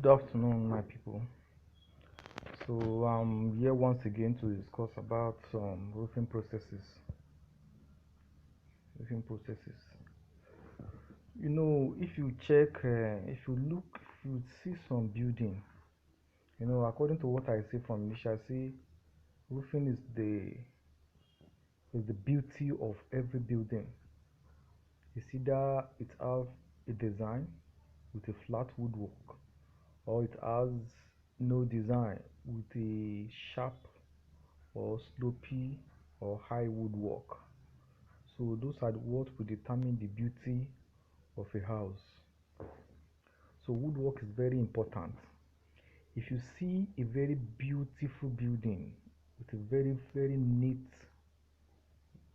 Good afternoon, my people. So I'm here once again to discuss about some roofing processes. If you check, if you look, if you see some building, according to what I see from initial, see roofing is the beauty of every building. It's either it has a design with a flat woodwork, or it has no design with a sharp or slopy or high woodwork. So those are what will determine the beauty of a house. So woodwork is very important. If you see a very beautiful building with a very neat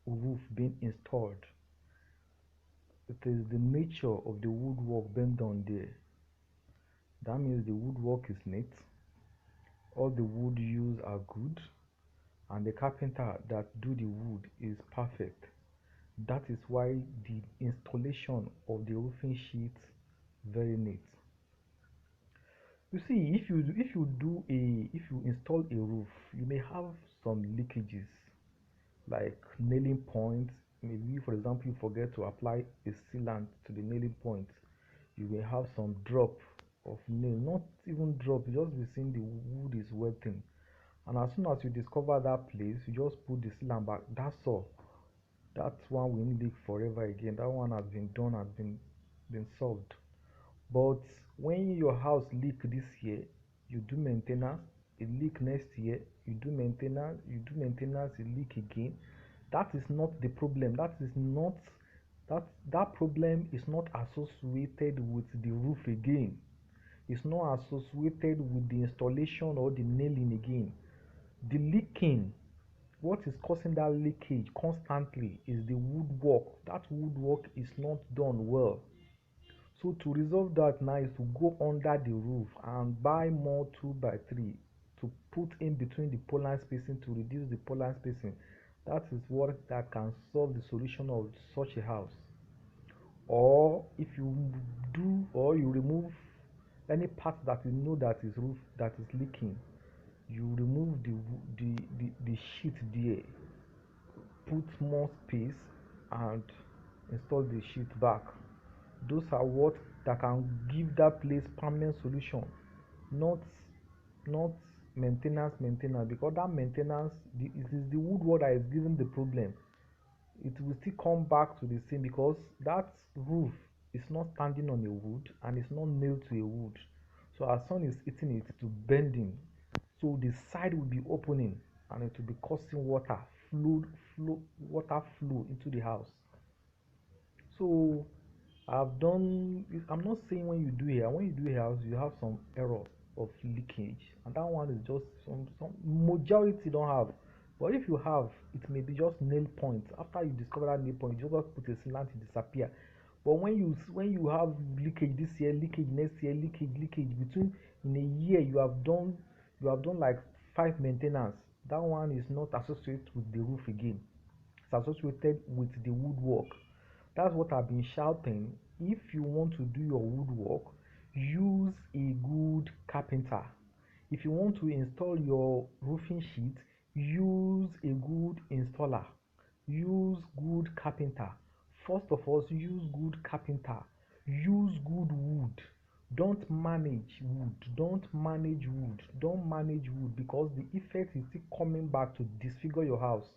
roof being installed, it is the nature of the woodwork being done there. That means the woodwork is neat, all the wood used are good, and the carpenter that do the wood is perfect. That is why the installation of the roofing sheet very neat. You see, if you install a roof, you may have some leakages like nailing points. Maybe, for example, you forget to apply a sealant to the nailing point. You may have some drop of nail, not even drop, you just be seeing the wood is wetting. And as soon as you discover that place, you just put the sealant back. That's all. That one will leak forever again. That one has been done, has been solved. But when your house leak this year, you do maintenance, it leak next year, you do maintenance, it leak again. That is not the problem. That problem is not associated with the roof again. It's not associated with the installation or the nailing again. The leaking, what is causing that leakage constantly is the woodwork. That woodwork is not done well. So to resolve that now is to go under the roof and buy more 2x3 to put in between the pole line spacing to reduce the pole line spacing. That is what that can solve the solution of such a house. Or if you do, or you remove any part that you know that is roof that is leaking, you remove the sheet there, put more space and install the sheet back. Those are what that can give that place permanent solution, not maintenance, because that maintenance, it is the woodwork that is giving the problem. It will still come back to the same because that roof is not standing on a wood and it's not nailed to a wood. So as sun is hitting it to bending, so the side will be opening and it will be causing water flow into the house. So I'm not saying when you do a house you have some error of leakage, and that one is just some majority don't have. But if you have, it may be just nail points. After you discover that nail point, you just put a sealant to disappear. But when you have leakage this year, leakage next year, leakage between, in a year you have done like 5 maintenance. That one is not associated with the roof again. It's associated with the woodwork. That's what I've been shouting. If you want to do your woodwork, use a good carpenter. If you want to install your roofing sheet, use a good installer. Use good carpenter. First of all, use good carpenter. Use good wood. Don't manage wood. Don't manage wood because the effect is still coming back to disfigure your house.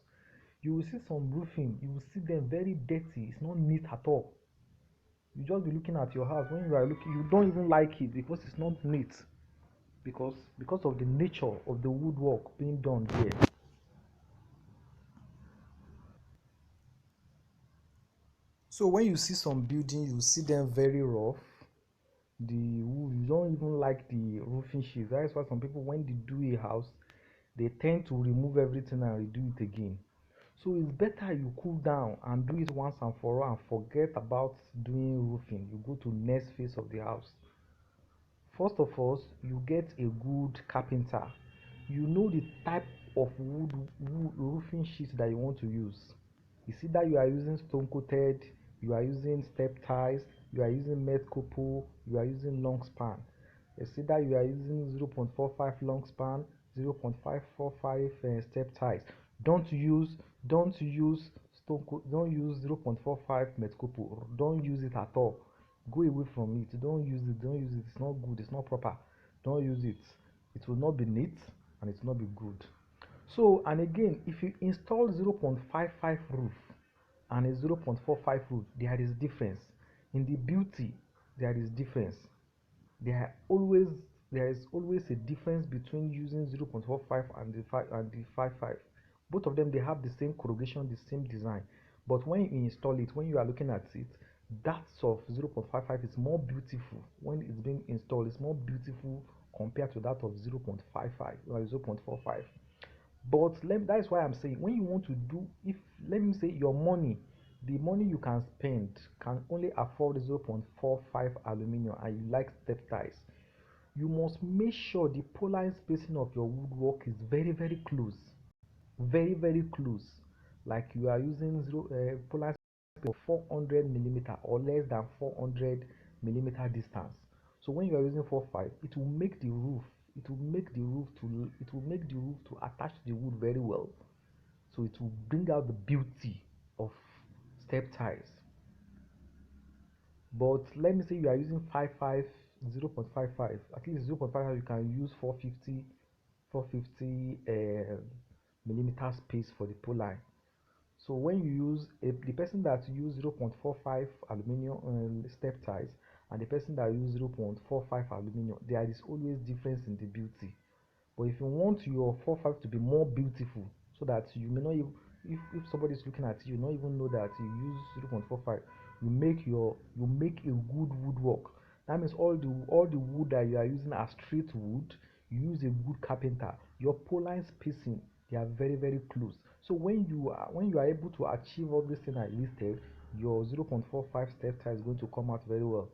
You will see some roofing, you will see them very dirty. It's not neat at all. You just be looking at your house, when you are looking, you don't even like it because it's not neat, because of the nature of the woodwork being done there. So when you see some buildings, you see them very rough. The wood, you don't even like the roofing sheets. That is why some people, when they do a house, they tend to remove everything and redo it again. So it's better you cool down and do it once and for all and forget about doing roofing. You go to next phase of the house. First of all, you get a good carpenter. You know the type of wood roofing sheet that you want to use. You see that you are using stone coated, you are using step ties, you are using met couple, you are using long span. see that you are using 0.45 long span, 0.545 step ties. Don't use don't use 0.45 metcopo. Don't use it at all. Go away from it. Don't use it. It's not good. It's not proper. Don't use it. It will not be neat and it will not be good. So, and again, if you install 0.55 roof and a 0.45 roof, there is difference in the beauty. There is difference. There is always a difference between using 0.45 and the 55. Both of them, they have the same corrugation, the same design, but when you install it, when you are looking at it, that of 0.55 is more beautiful. When it's being installed, it's more beautiful compared to that of 0.55 or 0.45. But that is why I'm saying, when you want to do, if let me say your money, the money you can spend can only afford 0.45 aluminum and you like step ties, you must make sure the polar spacing of your woodwork is very close, very close. Like you are using polar spacing of 400 millimeter or less than 400 millimeter distance. So when you are using 4.5, it will make the roof, to attach to the wood very well. So it will bring out the beauty of step ties. But let me say you are using 5.5, 0.55, at least 0.55, you can use 450 millimeter space for the pole line. So when you use the person that use 0.45 aluminum step ties and the person that use 0.45 aluminum, there is always difference in the beauty. But if you want your 4.5 to be more beautiful, so that you may not even, if somebody is looking at you, you not even know that you use 0.45, you make a good woodwork. That means all the wood that you are using are straight wood. You use a good carpenter. Your pole line spacing, they are very close. So when you are able to achieve all these things I listed, your 0.45 step tie is going to come out very well.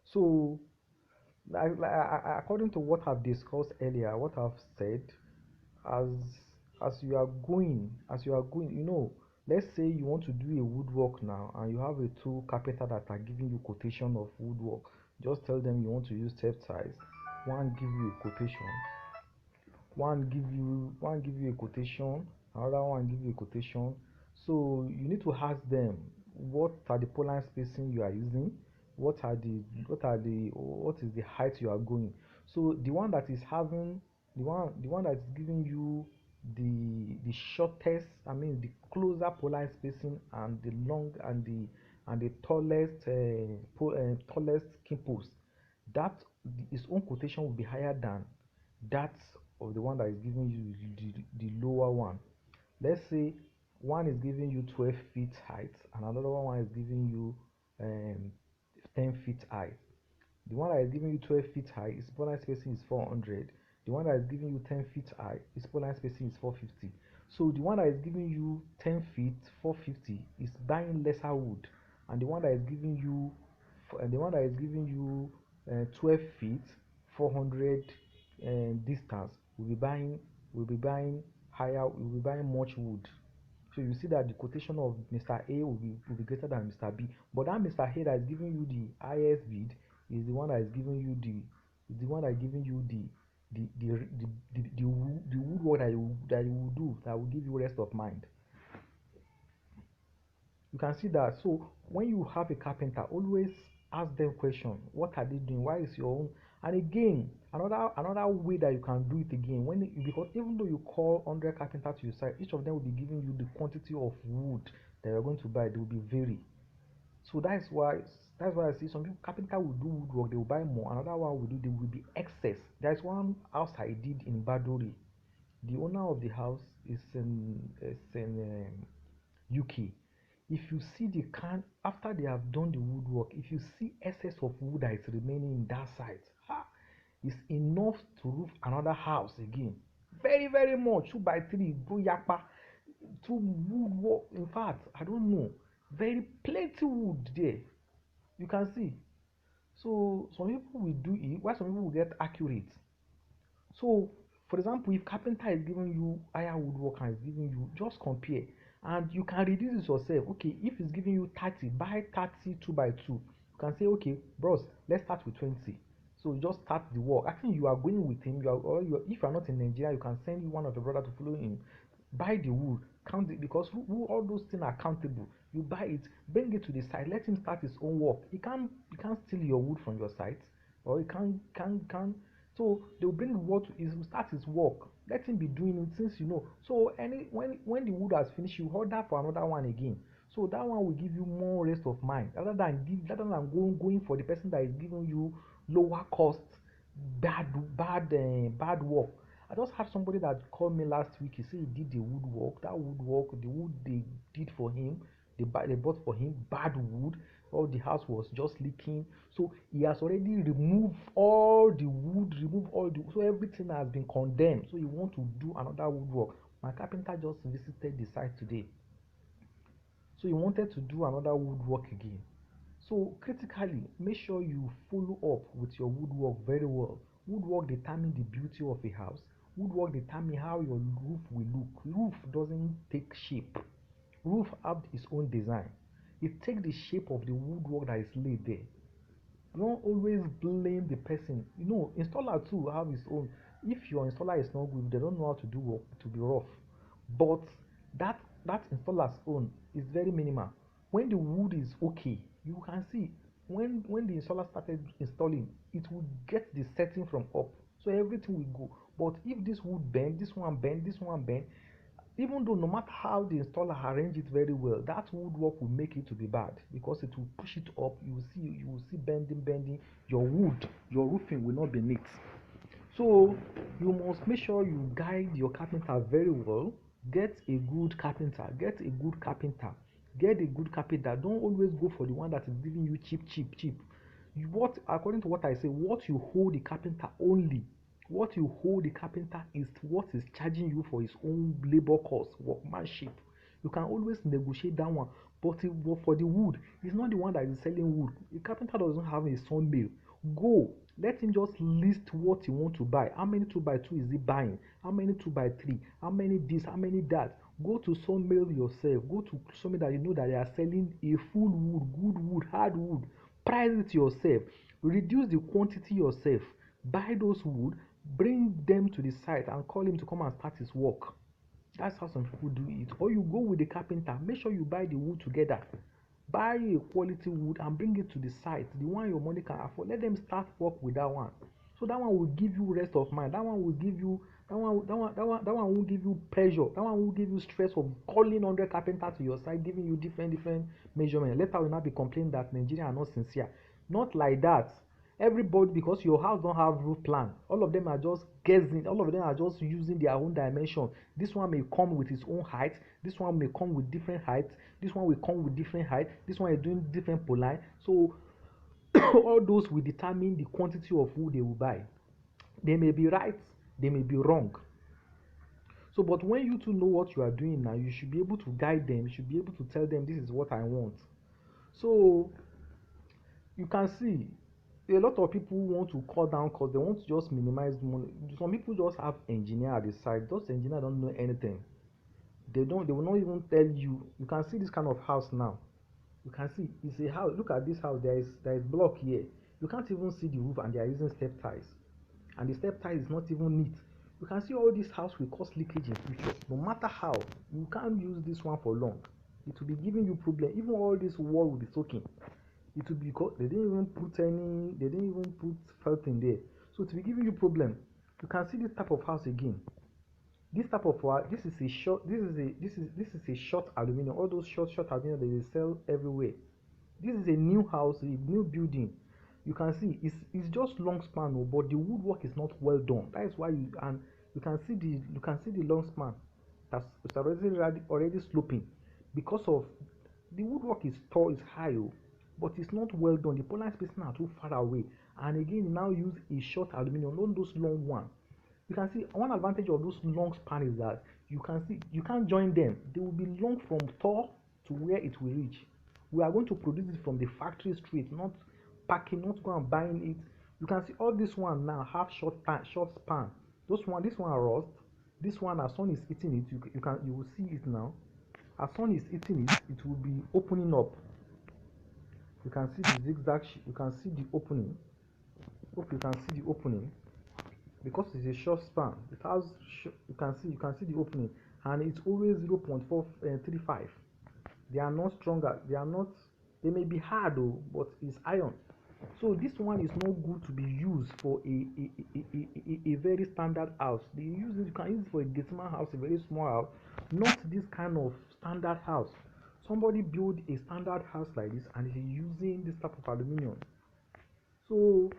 So according to what I've discussed earlier, what I've said, as as you are going, let's say you want to do a woodwork now and you have a two carpenter that are giving you quotation of woodwork. Just tell them you want to use step ties. One give you a quotation, one give you a quotation, another one give you a quotation. So you need to ask them what are the pole line spacing you are using, what is the height you are going. So the one that is having the one that is giving you the shortest, I mean the closer pole line spacing and the long and the tallest tallest skin post, that his own quotation will be higher than that of the one that is giving you the lower one. Let's say one is giving you 12 feet height and another one is giving you um, 10 feet high. The one that is giving you 12 feet high, its pole line spacing is 400. The one that is giving you 10 feet high, its pole line spacing is 450. So the one that is giving you 10 feet 450 is buying lesser wood, and the one that is giving you 12 feet 400 distance will be buying higher, will be buying much wood. So you see that the quotation of Mr. A will be greater than Mr. B. But that Mr. A that is giving you the highest bid is the one that is giving you the one that is giving you the woodwork that you will do, that will give you rest of mind. You can see that. So when you have a carpenter, always ask them question. What are they doing? Why is your own? And again, another way that you can do it again, because even though you call 100 carpenter to your site, each of them will be giving you the quantity of wood that you're going to buy. They will be vary. So that's why I see some people, carpenter will do woodwork, they will buy more. Another one will do, they will be excess. There's one house I did in Badori. The owner of the house is in UK. If you see the can after they have done the woodwork, if you see excess of wood that is remaining in that site, it's enough to roof another house again. Very much. 2 by 3, go yakpa. Two woodwork. In fact, I don't know. Very plenty wood there. You can see. So some people will do it, while some people will get accurate. So, for example, if carpenter is giving you higher woodwork and is giving you, just compare, and you can reduce it yourself. Okay, if it's giving you 30, buy 30 2 by 2. can say, okay, bros, let's start with 20. So just start the work. Actually, you are going with him. If you are not in Nigeria, you can send one of your brother to follow him. Buy the wood, count it, because all those things are countable. You buy it, bring it to the site, let him start his own work. He can't steal your wood from your site, or he can. So they'll bring what is start his work. Let him be doing it since you know. So when the wood has finished, you order for another one again. So that one will give you more rest of mind, rather than going for the person that is giving you lower cost, bad work. I just had somebody that called me last week. He said he did the woodwork. That woodwork, the wood they did for him, they bought for him bad wood. All the house was just leaking. So he has already removed all the wood, so everything has been condemned. So he want to do another woodwork. My carpenter just visited the site today. So he wanted to do another woodwork again. So critically, make sure you follow up with your woodwork very well. Woodwork determine the beauty of a house. Woodwork determine how your roof will look. Roof doesn't take shape. Roof have its own design. It takes the shape of the woodwork that is laid there. Don't always blame the person. Installer too have his own. If your installer is not good, they don't know how to do work, to be rough. But that installer's own is very minimal. When the wood is okay, you can see when the installer started installing, it will get the setting from up, so everything will go. But if this wood bend, this one bend, even though no matter how the installer arrange it very well, that woodwork will make it to be bad, because it will push it up. You will see bending. Your roofing will not be neat. So you must make sure you guide your carpenter very well. Get a good carpenter. Don't always go for the one that is giving you cheap. According to what I say, what you hold the carpenter only. What you hold the carpenter is what is charging you for his own labor cost, workmanship. You can always negotiate that one. But for the wood, it's not the one that is selling wood. The carpenter doesn't have a sawmill. Go, let him just list what he want to buy. How many 2x2 is he buying? How many 2x3? How many this? How many that? Go to sawmill yourself. Go to sawmill that you know that they are selling a full wood, good wood, hard wood. Price it yourself. Reduce the quantity yourself. Buy those wood, bring them to the site and call him to come and start his work. That's how some people do it. Or you go with the carpenter. Make sure you buy the wood together. Buy a quality wood and bring it to the site, the one your money can afford. Let them start work with that one. So that one will give you rest of mind. That one will give you won't give you pressure. That one will give you stress of calling 100 carpenter to your site, giving you different measurements. Later will not be complaining that Nigerians are not sincere. Not like that. Everybody, because your house don't have roof plan, all of them are just guessing. All of them are just using their own dimension. This one may come with its own height. This one may come with different height. This one will come with different height. This one is doing different poline. So all those will determine the quantity of wood they will buy. They may be right, they may be wrong. So but when you two know what you are doing now, you should be able to guide them. You should be able to tell them, this is what I want. So you can see a lot of people want to cut down cost. They want to just minimize money. Some people just have engineer at the side. Those engineers don't know anything. They will not even tell you. You can see this kind of house now. You can see it's a house. Look at this house. There is block here. You can't even see the roof, and they are using step ties, and the step ties is not even neat. You can see all this house will cause leakage in future. No matter how, you can't use this one for long. It will be giving you problem. Even all this wall will be soaking. It will be because they didn't even put felt in there. So it will be giving you problem. You can see this type of house again. This type of wire, this is a short aluminum. All those short aluminum they sell everywhere. This is a new house, a new building. You can see it's just long span, but the woodwork is not well done. That is why you can see the long span that's it's already sloping, because of the woodwork is tall, is high, but it's not well done. The polar spacing are too far away, and again you now use a short aluminum, not those long one. You can see one advantage of those long span is that you can see you can't join them. They will be long from tall to where it will reach. We are going to produce it from the factory straight, not packing, not go and buying it. You can see all this one now have short span. This one rust. This one, as sun is eating it, you will see it now. As sun is eating it, it will be opening up. You can see the zigzag, you can see the opening. Hope you can see the opening because it's a short span. It has, you can see the opening, and it's always 0.435. They are not stronger, they are not, they may be hard though, but it's iron. So this one is not good to be used for a very standard house. You can use it for a decimal house, a very small house, not this kind of standard house. Somebody build a standard house like this and is using this type of aluminium. So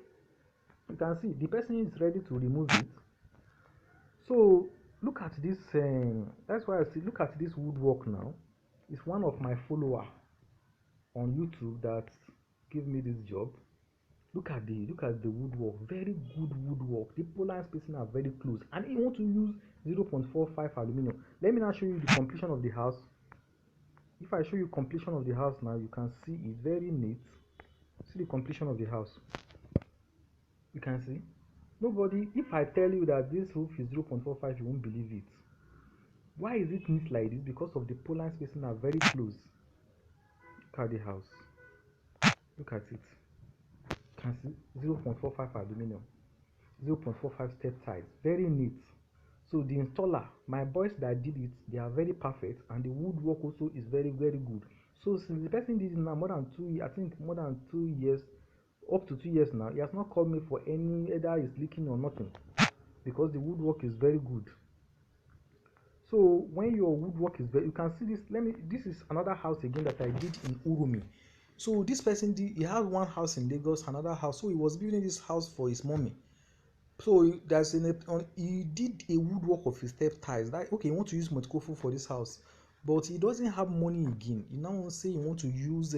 you can see the person is ready to remove it. So look at this, that's why I say look at this woodwork now. It's one of my follower on YouTube that gave me this job. Look at the woodwork, very good woodwork. The polar spacing are very close, and you want to use 0.45 aluminum. Let me now show you the completion of the house. If I show you completion of the house now, you can see it's very neat. See the completion of the house. You can see. Nobody, if I tell you that this roof is 0.45, you won't believe it. Why is it neat like this? Because of the polar spacing are very close. Look at the house. Look at it. You can see 0.45 aluminum, 0.45 step ties. Very neat. So the installer, my boys that did it, they are very perfect, and the woodwork also is very good. So since the person did it now more than 2 years, I think more than 2 years, up to 2 years now, he has not called me for any either it's leaking or nothing, because the woodwork is very good. So when your woodwork is very, you can see this. This is another house again that I did in Urumi. So this person did, he had one house in Lagos, another house. So he was building this house for his mommy. So there's he did a woodwork of his step ties. That okay, he want to use Motkofu for this house, but he doesn't have money again. He now want to say he want to use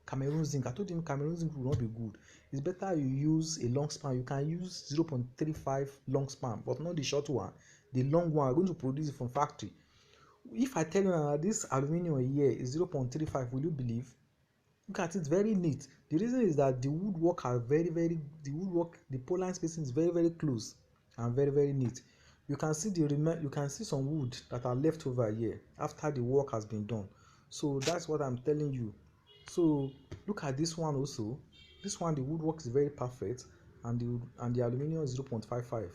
Cameroon zinc. I told him Cameroon zinc will not be good. It's better you use a long span. You can use 0.35 long span, but not the short one. The long one, I'm going to produce it from factory. If I tell you that this aluminium here is 0.35, will you believe? Look at it, very neat. The reason is that the woodwork are the polar spacing is very close and very neat. You can see you can see some wood that are left over here after the work has been done. So that's what I'm telling you. So look at this one also. This one, the woodwork is very perfect, and the aluminium is 0.55.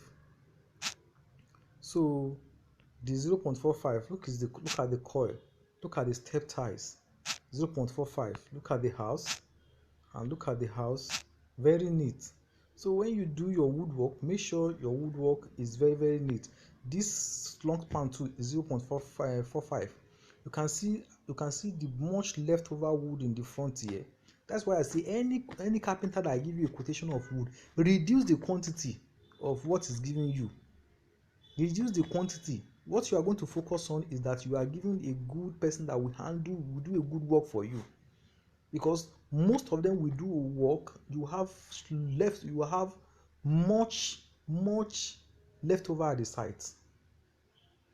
So the 0.45, look at the coil, look at the step ties, 0.45. Look at the house, and look at the house, very neat. So when you do your woodwork, make sure your woodwork is very neat. This long span too is 0.45. You can see the much leftover wood in the front here. That's why I say any carpenter that I give you a quotation of wood, reduce the quantity of what is giving you. Reduce the quantity. What you are going to focus on is that you are giving a good person that will do a good work for you, because most of them will do work, you have much leftover at the site.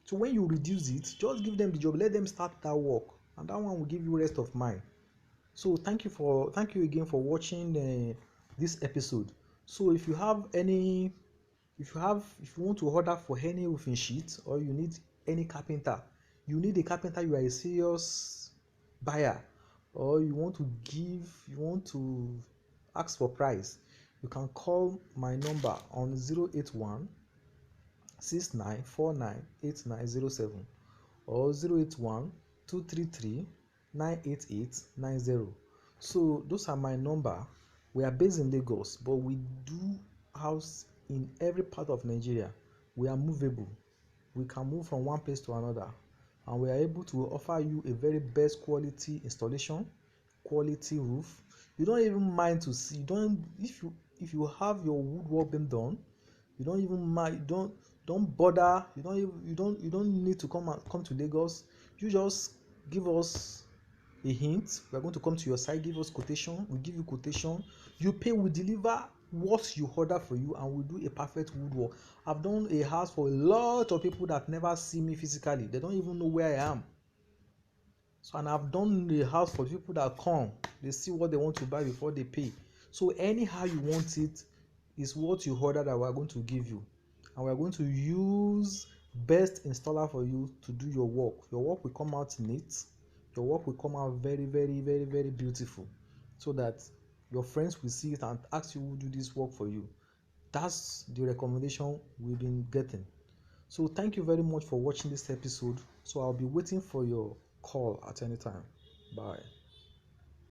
So when you reduce it, just give them the job, let them start that work, and that one will give you rest of mind. So thank you again for watching this episode. So if you want to order for any roofing sheet, or you need any carpenter, you are a serious buyer, or you want to ask for price, you can call my number on 081 6949 8907 or 081 233 98890. So those are my number. We are based in Lagos, but we do house in every part of Nigeria. We are movable. We can move from one place to another, and we are able to offer you a very best quality installation, quality roof. You don't even mind to see, if you have your woodwork being done, you don't even mind, don't bother, you don't need to come to Lagos. You just give us a hint. We are going to come to your site, give us quotation, we give you quotation, you pay, we deliver what you order for you, and we do a perfect woodwork. I've done a house for a lot of people that never see me physically, they don't even know where I am. So, and I've done the house for people that come, they see what they want to buy before they pay. So anyhow you want it is what you order that we are going to give you, and we are going to use best installer for you to do your work. Your work will come out neat, your work will come out very beautiful. so that your friends will see it and ask you who do this work for you. That's the recommendation we've been getting. So thank you very much for watching this episode. So I'll be waiting for your call at any time. Bye.